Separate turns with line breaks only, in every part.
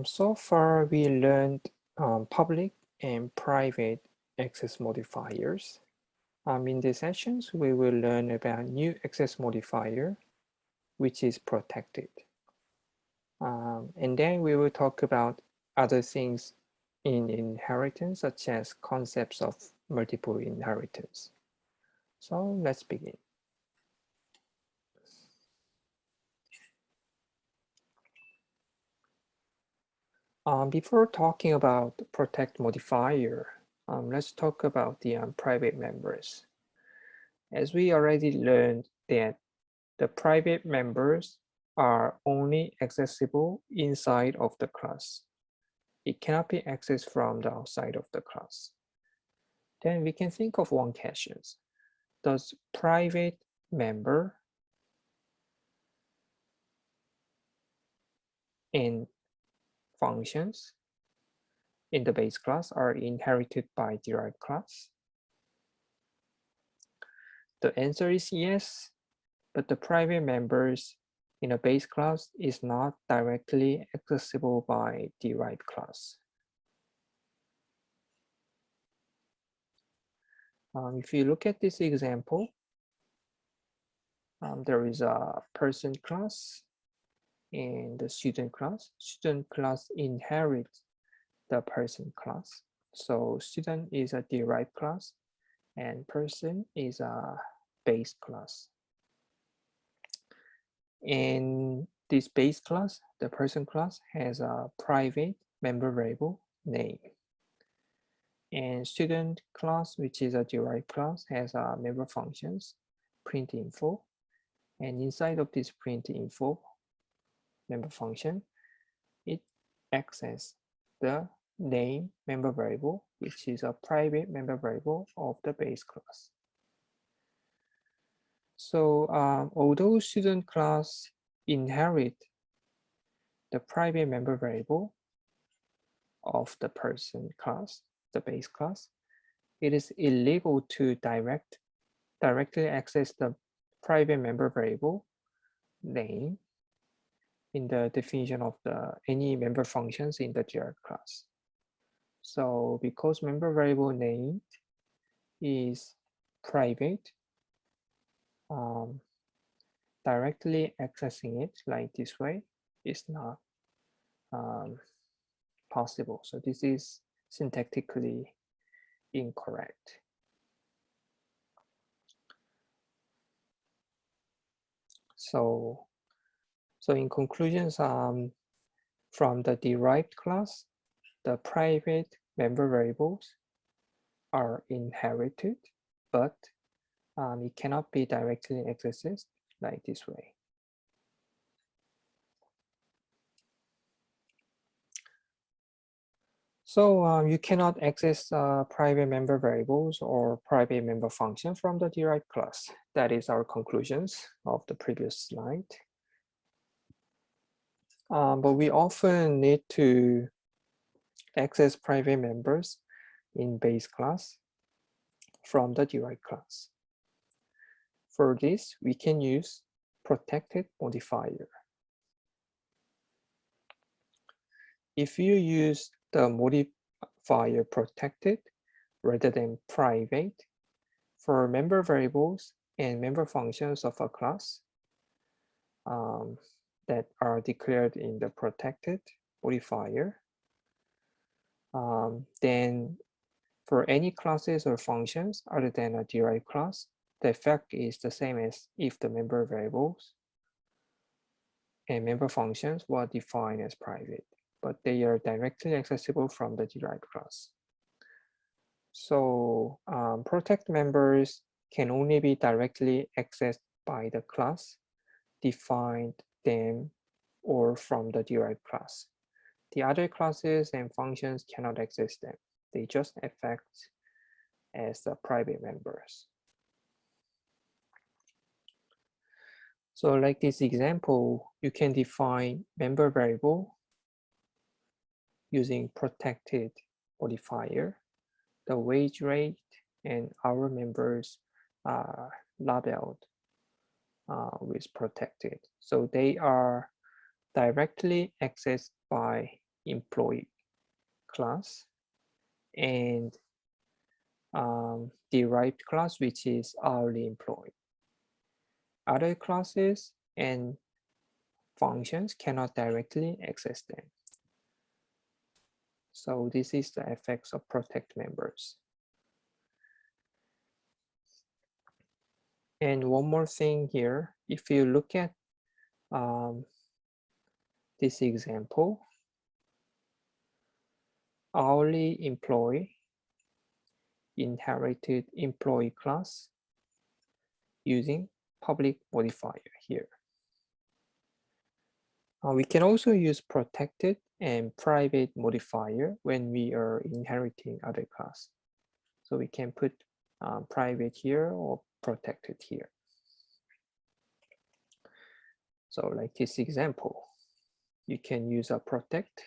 So far we learned public and private access modifiers. In these sessions, we will learn about new access modifier, which is protected. And then we will talk about other things in inheritance, such as concepts of multiple inheritance. So let's begin. Before talking about protect modifier, let's talk about the private members. As we already learned that the private members are only accessible inside of the class. It cannot be accessed from the outside of the class. Then we can think of one question. Does private member and functions in the base class are inherited by derived class? The answer is yes, but the private members in a base class is not directly accessible by derived class. If you look at this example, there is a person class and the student class. Student class inherits the person class. So student is a derived class and person is a base class. And this base class, the person class, has a private member variable name. And student class, which is a derived class, has a member functions, print info. And inside of this print info member function, it accesses the name member variable, which is a private member variable of the base class. So although student class inherit the private member variable of the person class, the base class, it is illegal to directly access the private member variable name in the definition of any member functions in the derived class. So because member variable name is private, directly accessing it like this way is not possible. So this is syntactically incorrect. So in conclusions, from the derived class, the private member variables are inherited, but it cannot be directly accessed like this way. So you cannot access private member variables or private member function from the derived class. That is our conclusions of the previous slide. But we often need to access private members in base class from the derived class. For this, we can use protected modifier. If you use the modifier protected rather than private for member variables and member functions of a class that are declared in the protected modifier, then for any classes or functions other than a derived class, the effect is the same as if the member variables and member functions were defined as private, but they are directly accessible from the derived class. So protect members can only be directly accessed by the class defined them or from the derived class. The other classes and functions cannot access them. They just affect as the private members. So like this example, you can define member variable using protected modifier. The wage rate and hour members are labeled with protected. So they are directly accessed by employee class and derived class, which is hourly employee. Other classes and functions cannot directly access them. So this is the effects of protect members. And one more thing here, if you look at this example, hourly employee inherited employee class using public modifier here. We can also use protected and private modifier when we are inheriting other class. So we can put private here or protected here. So like this example, you can use a protect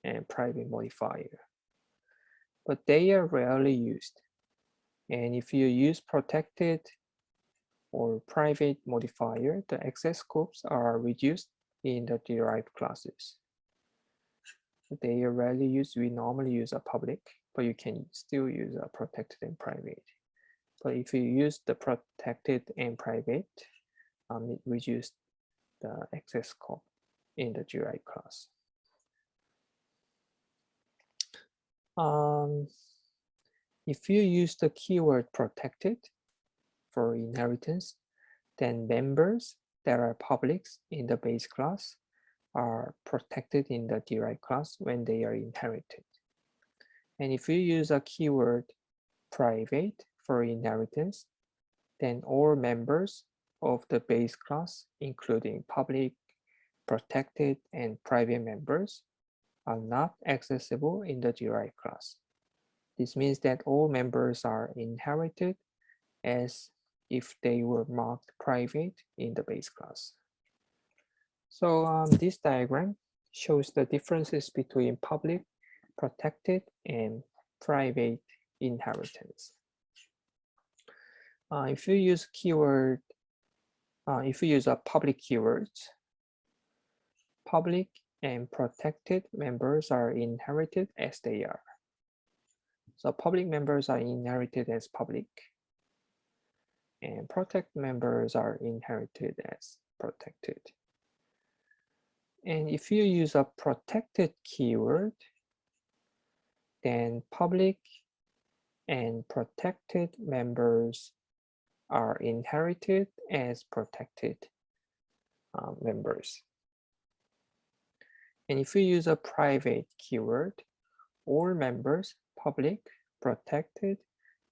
and private modifier, but they are rarely used. And if you use protected or private modifier, the access scopes are reduced in the derived classes. They are rarely used. We normally use a public, but you can still use a protected and private. But if you use the protected and private, it reduces the access scope in the derived class. If you use the keyword protected for inheritance, then members that are publics in the base class are protected in the derived class when they are inherited. And if you use a keyword private for inheritance, then all members of the base class, including public, protected, and private members, are not accessible in the derived class. This means that all members are inherited as if they were marked private in the base class. So this diagram shows the differences between public, protected, and private inheritance. If you use a public keywords, public and protected members are inherited as they are. So public members are inherited as public, and protected members are inherited as protected. And if you use a protected keyword, then public and protected members are inherited as protected members. And if you use a private keyword, all members, public, protected,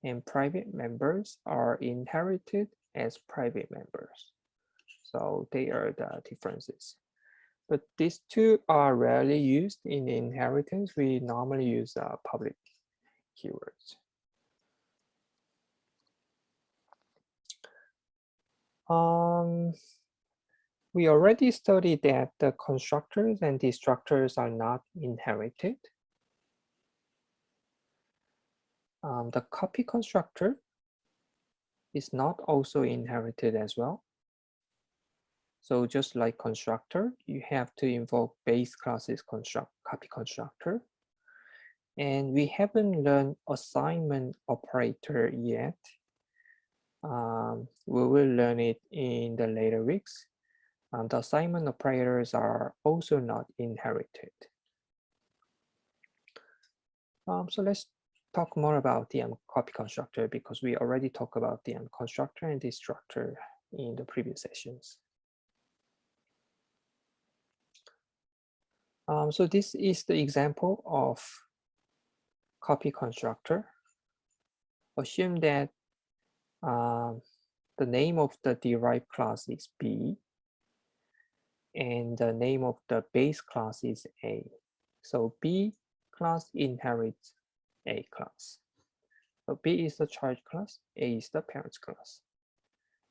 and private members are inherited as private members. So they are the differences. But these two are rarely used in inheritance. We normally use public keywords. We already studied that the constructors and destructors are not inherited. The copy constructor is not also inherited as well. So just like constructor, you have to invoke base classes copy constructor. And we haven't learned assignment operator yet. We will learn it in the later weeks. The assignment operators are also not inherited. So let's talk more about the copy constructor, because we already talked about the constructor and destructor in the previous sessions. So this is the example of copy constructor. Assume that the name of the derived class is B and the name of the base class is A. So B class inherits A class. So B is the child class, A is the parent class.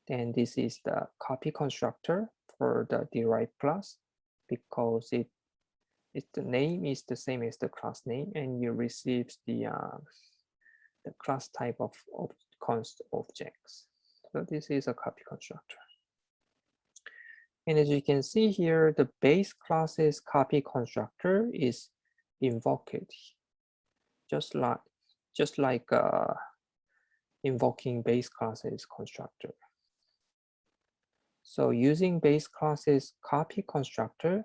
Then this is the copy constructor for the derived class, because the name is the same as the class name, and you receive the class type of const objects. So this is a copy constructor. And as you can see here, the base class's copy constructor is invoke it, just like invoking base classes constructor. So using base classes copy constructor,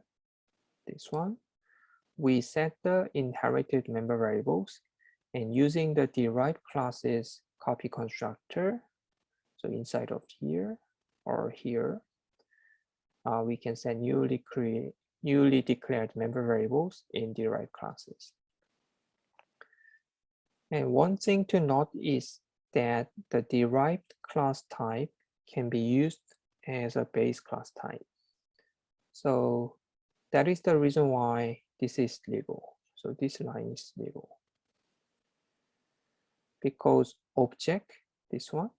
this one, we set the inherited member variables, and using the derived classes copy constructor, so inside of here or here, we can set newly declared member variables in derived classes. And one thing to note is that the derived class type can be used as a base class type. So that is the reason why this is legal. So this line is legal. Because object, this one,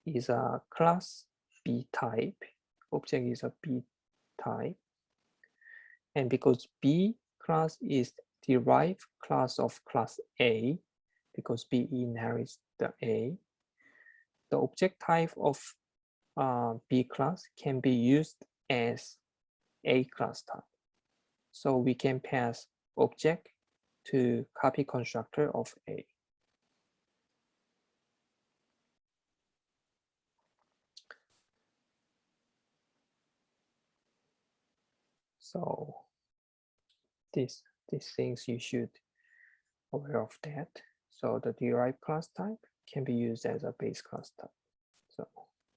is a class B type. Object is a B type. And because B class is derived class of class A, because B inherits the A, the object type of B class can be used as A class type. So we can pass object to copy constructor of A. So these things you should aware of that. So the derived class type can be used as a base class type. So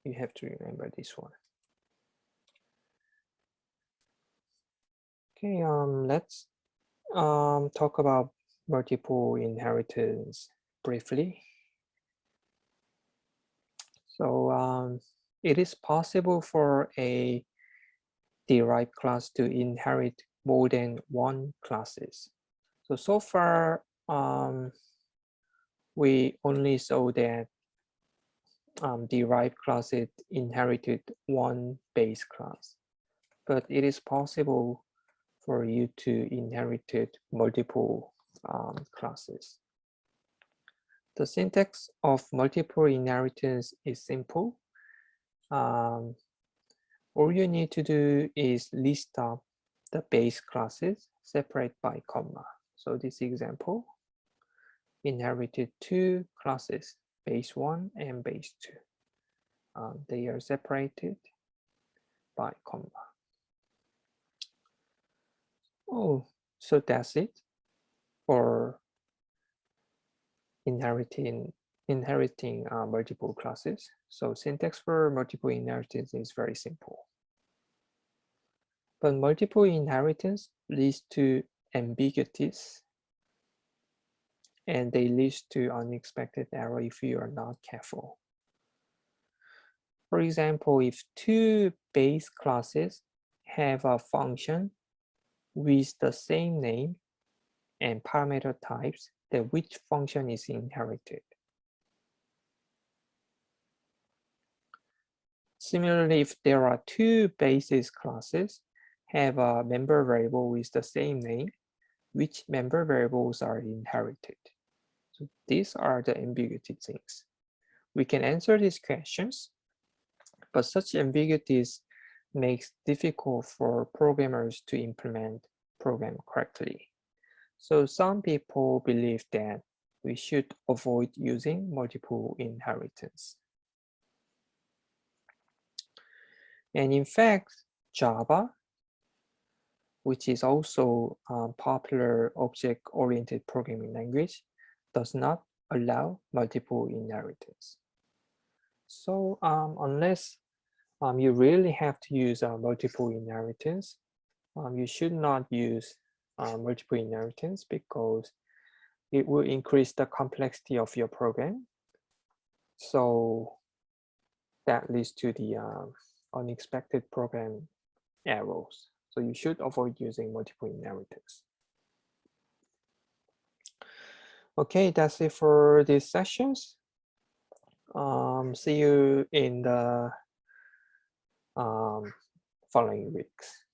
you have to remember this one. Okay, let's talk about multiple inheritance briefly. So it is possible for a derived class to inherit more than one classes. So far, we only saw that derived classes inherited one base class, but it is possible for you to inherit multiple classes. The syntax of multiple inheritance is simple. All you need to do is list up the base classes, separate by comma. So this example inherited two classes, base 1 and base 2. They are separated by comma. Oh, so that's it for inheriting multiple classes. So syntax for multiple inheritance is very simple. But multiple inheritance leads to ambiguities, and they lead to unexpected error if you are not careful. For example, if two base classes have a function with the same name and parameter types, then which function is inherited? Similarly, if there are two basis classes have a member variable with the same name, which member variables are inherited? So these are the ambiguity things. We can answer these questions, but such ambiguities makes difficult for programmers to implement program correctly. So some people believe that we should avoid using multiple inheritance. And in fact, Java, which is also a popular object-oriented programming language, does not allow multiple inheritance. So unless you really have to use multiple inheritance, you should not use multiple inheritance because it will increase the complexity of your program. So that leads to the unexpected program errors. So you should avoid using multiple inheritance. Okay, that's it for these sessions. See you in the following weeks.